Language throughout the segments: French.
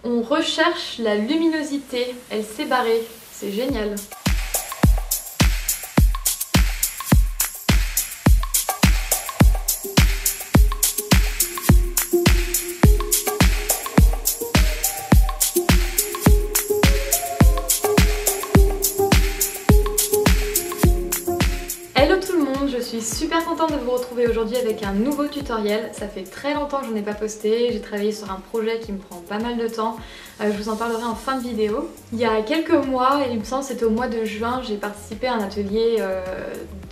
On recherche la luminosité, elle s'est barrée, c'est génial. Hello tout le monde, je suis super contente de vous retrouver aujourd'hui avec un nouveau tutoriel. Ça fait très longtemps que je n'en ai pas posté, j'ai travaillé sur un projet qui me prend pas mal de temps. Je vous en parlerai en fin de vidéo. Il y a quelques mois, il me semble c'était au mois de juin, j'ai participé à un atelier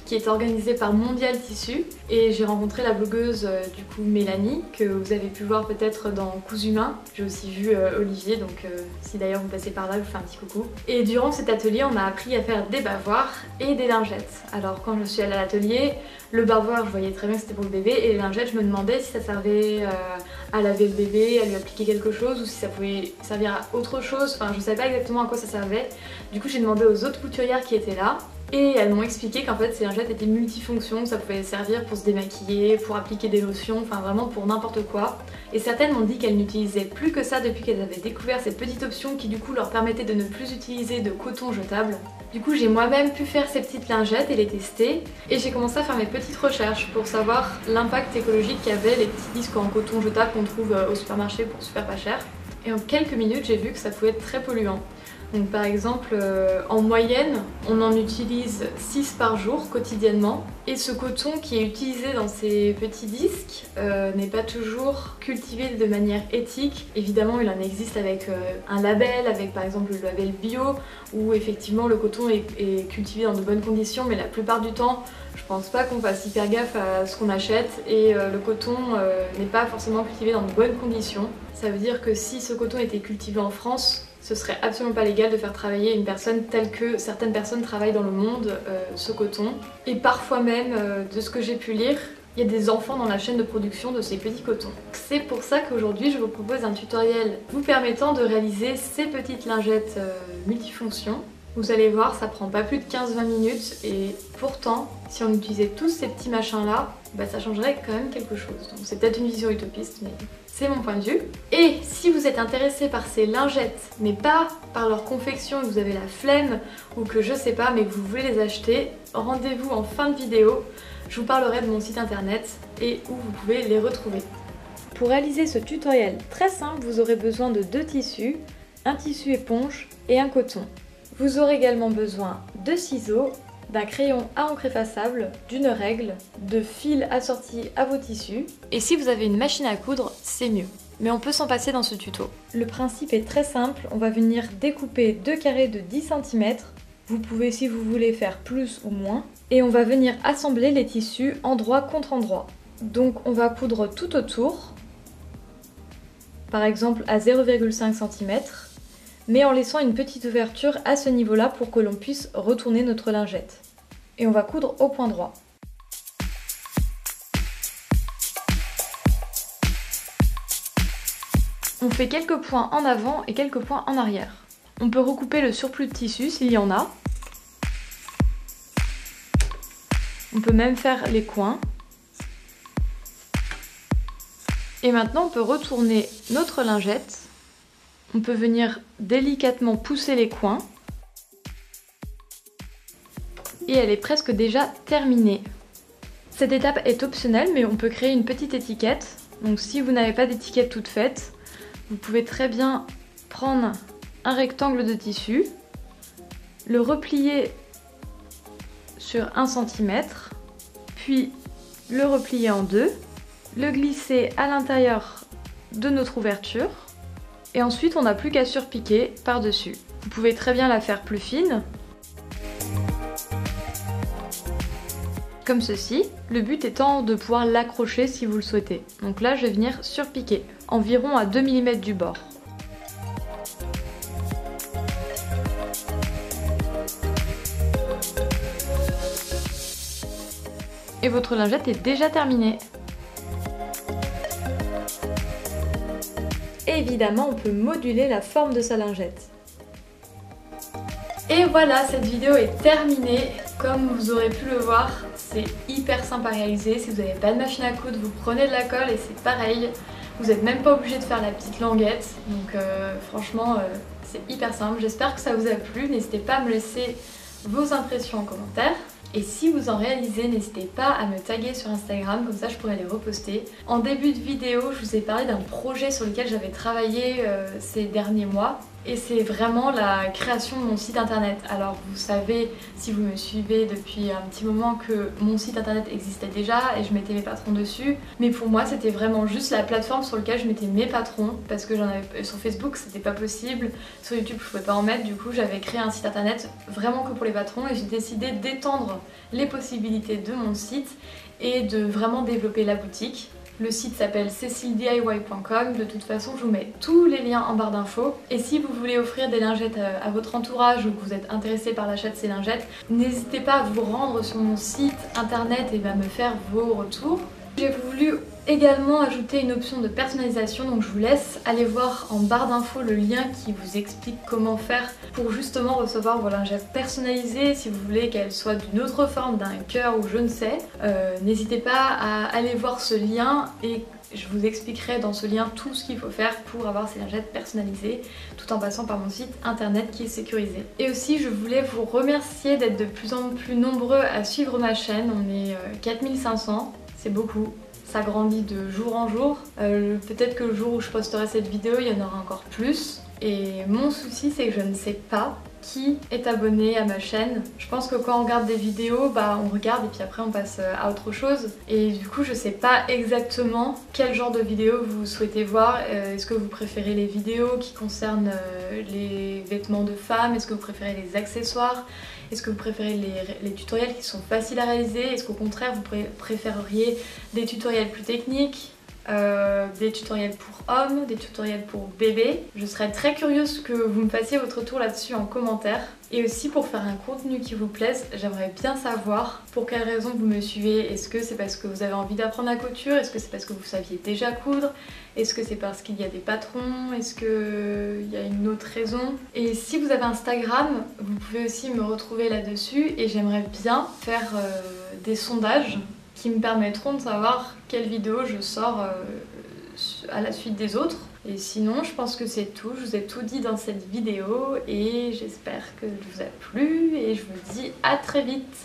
qui est organisé par Mondial Tissu et j'ai rencontré la blogueuse du coup Mélanie que vous avez pu voir peut-être dans Cousu Main. J'ai aussi vu Olivier, donc si d'ailleurs vous passez par là, je vous fais un petit coucou. Et durant cet atelier, on a appris à faire des bavoirs et des lingettes. Alors quand je suis allée à l'atelier, le bavoir je voyais très bien que c'était pour le bébé et les lingettes je me demandais si ça servait à laver le bébé, à lui appliquer quelque chose ou si ça pouvait servir à autre chose. Enfin je savais pas exactement à quoi ça servait. Du coup j'ai demandé aux autres couturières qui étaient là. Et elles m'ont expliqué qu'en fait ces lingettes étaient multifonctions, ça pouvait servir pour se démaquiller, pour appliquer des lotions, enfin vraiment pour n'importe quoi. Et certaines m'ont dit qu'elles n'utilisaient plus que ça depuis qu'elles avaient découvert cette petite option qui du coup leur permettait de ne plus utiliser de coton jetable. Du coup j'ai moi-même pu faire ces petites lingettes et les tester et j'ai commencé à faire mes petites recherches pour savoir l'impact écologique qu'avaient les petits disques en coton jetable qu'on trouve au supermarché pour super pas cher. Et en quelques minutes j'ai vu que ça pouvait être très polluant. Donc par exemple, en moyenne, on en utilise 6 par jour quotidiennement. Et ce coton qui est utilisé dans ces petits disques n'est pas toujours cultivé de manière éthique. Évidemment, il en existe avec un label, avec par exemple le label bio, où effectivement le coton est cultivé dans de bonnes conditions, mais la plupart du temps, je pense pas qu'on fasse hyper gaffe à ce qu'on achète et le coton n'est pas forcément cultivé dans de bonnes conditions. Ça veut dire que si ce coton était cultivé en France, ce serait absolument pas légal de faire travailler une personne telle que certaines personnes travaillent dans le monde ce coton. Et parfois même, de ce que j'ai pu lire, il y a des enfants dans la chaîne de production de ces petits cotons. C'est pour ça qu'aujourd'hui je vous propose un tutoriel vous permettant de réaliser ces petites lingettes multifonctions. Vous allez voir, ça prend pas plus de 15-20 minutes et pourtant, si on utilisait tous ces petits machins là, bah ça changerait quand même quelque chose. Donc c'est peut-être une vision utopiste, mais c'est mon point de vue. Et si vous êtes intéressé par ces lingettes, mais pas par leur confection et que vous avez la flemme ou que je sais pas, mais que vous voulez les acheter, rendez-vous en fin de vidéo. Je vous parlerai de mon site internet et où vous pouvez les retrouver. Pour réaliser ce tutoriel très simple, vous aurez besoin de 2 tissus, un tissu éponge et un coton. Vous aurez également besoin de ciseaux, d'un crayon à encre effaçable, d'une règle, de fils assortis à vos tissus. Et si vous avez une machine à coudre, c'est mieux. Mais on peut s'en passer dans ce tuto. Le principe est très simple, on va venir découper 2 carrés de 10 cm. Vous pouvez si vous voulez faire plus ou moins. Et on va venir assembler les tissus endroit contre endroit. Donc on va coudre tout autour, par exemple à 0,5 cm. Mais en laissant une petite ouverture à ce niveau-là pour que l'on puisse retourner notre lingette. Et on va coudre au point droit. On fait quelques points en avant et quelques points en arrière. On peut recouper le surplus de tissu s'il y en a. On peut même faire les coins. Et maintenant on peut retourner notre lingette. On peut venir délicatement pousser les coins et elle est presque déjà terminée. Cette étape est optionnelle mais on peut créer une petite étiquette. Donc si vous n'avez pas d'étiquette toute faite, vous pouvez très bien prendre un rectangle de tissu, le replier sur 1 cm, puis le replier en deux, le glisser à l'intérieur de notre ouverture. Et ensuite on n'a plus qu'à surpiquer par-dessus. Vous pouvez très bien la faire plus fine. Comme ceci. Le but étant de pouvoir l'accrocher si vous le souhaitez. Donc là je vais venir surpiquer, environ à 2 mm du bord. Et votre lingette est déjà terminée. Évidemment, on peut moduler la forme de sa lingette. Et voilà, cette vidéo est terminée. Comme vous aurez pu le voir, c'est hyper simple à réaliser. Si vous n'avez pas de machine à coudre, vous prenez de la colle et c'est pareil. Vous n'êtes même pas obligé de faire la petite languette, donc franchement c'est hyper simple. J'espère que ça vous a plu, n'hésitez pas à me laisser vos impressions en commentaire. Et si vous en réalisez, n'hésitez pas à me taguer sur Instagram, comme ça je pourrai les reposter. En début de vidéo, je vous ai parlé d'un projet sur lequel j'avais travaillé ces derniers mois. Et c'est vraiment la création de mon site internet. Alors vous savez, si vous me suivez depuis un petit moment, que mon site internet existait déjà et je mettais mes patrons dessus. Mais pour moi c'était vraiment juste la plateforme sur laquelle je mettais mes patrons, parce que j'en avais sur Facebook c'était pas possible, sur YouTube je pouvais pas en mettre, du coup j'avais créé un site internet vraiment que pour les patrons et j'ai décidé d'étendre les possibilités de mon site et de vraiment développer la boutique. Le site s'appelle cecilediy.com, de toute façon je vous mets tous les liens en barre d'infos. Et si vous voulez offrir des lingettes à votre entourage ou que vous êtes intéressé par l'achat de ces lingettes, n'hésitez pas à vous rendre sur mon site internet et à me faire vos retours. J'ai voulu également ajouter une option de personnalisation, donc je vous laisse aller voir en barre d'infos le lien qui vous explique comment faire pour justement recevoir vos lingettes personnalisées. Si vous voulez qu'elles soient d'une autre forme, d'un cœur ou je ne sais, n'hésitez pas à aller voir ce lien et je vous expliquerai dans ce lien tout ce qu'il faut faire pour avoir ces lingettes personnalisées tout en passant par mon site internet qui est sécurisé. Et aussi je voulais vous remercier d'être de plus en plus nombreux à suivre ma chaîne, on est 4500, c'est beaucoup. Ça grandit de jour en jour. Peut-être que le jour où je posterai cette vidéo, il y en aura encore plus. Et mon souci, c'est que je ne sais pas qui est abonné à ma chaîne. Je pense que quand on regarde des vidéos, on regarde et puis après on passe à autre chose. Et du coup, je sais pas exactement quel genre de vidéos vous souhaitez voir. Est-ce que vous préférez les vidéos qui concernent les vêtements de femmes? Est-ce que vous préférez les accessoires? Est-ce que vous préférez les tutoriels qui sont faciles à réaliser? Est-ce qu'au contraire vous préféreriez des tutoriels plus techniques, des tutoriels pour hommes, des tutoriels pour bébés? Je serais très curieuse que vous me fassiez votre tour là-dessus en commentaire. Et aussi pour faire un contenu qui vous plaise, j'aimerais bien savoir pour quelles raisons vous me suivez. Est-ce que c'est parce que vous avez envie d'apprendre la couture? Est-ce que c'est parce que vous saviez déjà coudre? Est-ce que c'est parce qu'il y a des patrons? Est-ce qu'il y a une autre raison? Et si vous avez Instagram, vous pouvez aussi me retrouver là-dessus et j'aimerais bien faire des sondages qui me permettront de savoir quelle vidéo je sors à la suite des autres. Et sinon, je pense que c'est tout. Je vous ai tout dit dans cette vidéo et j'espère que ça vous a plu et je vous dis à très vite.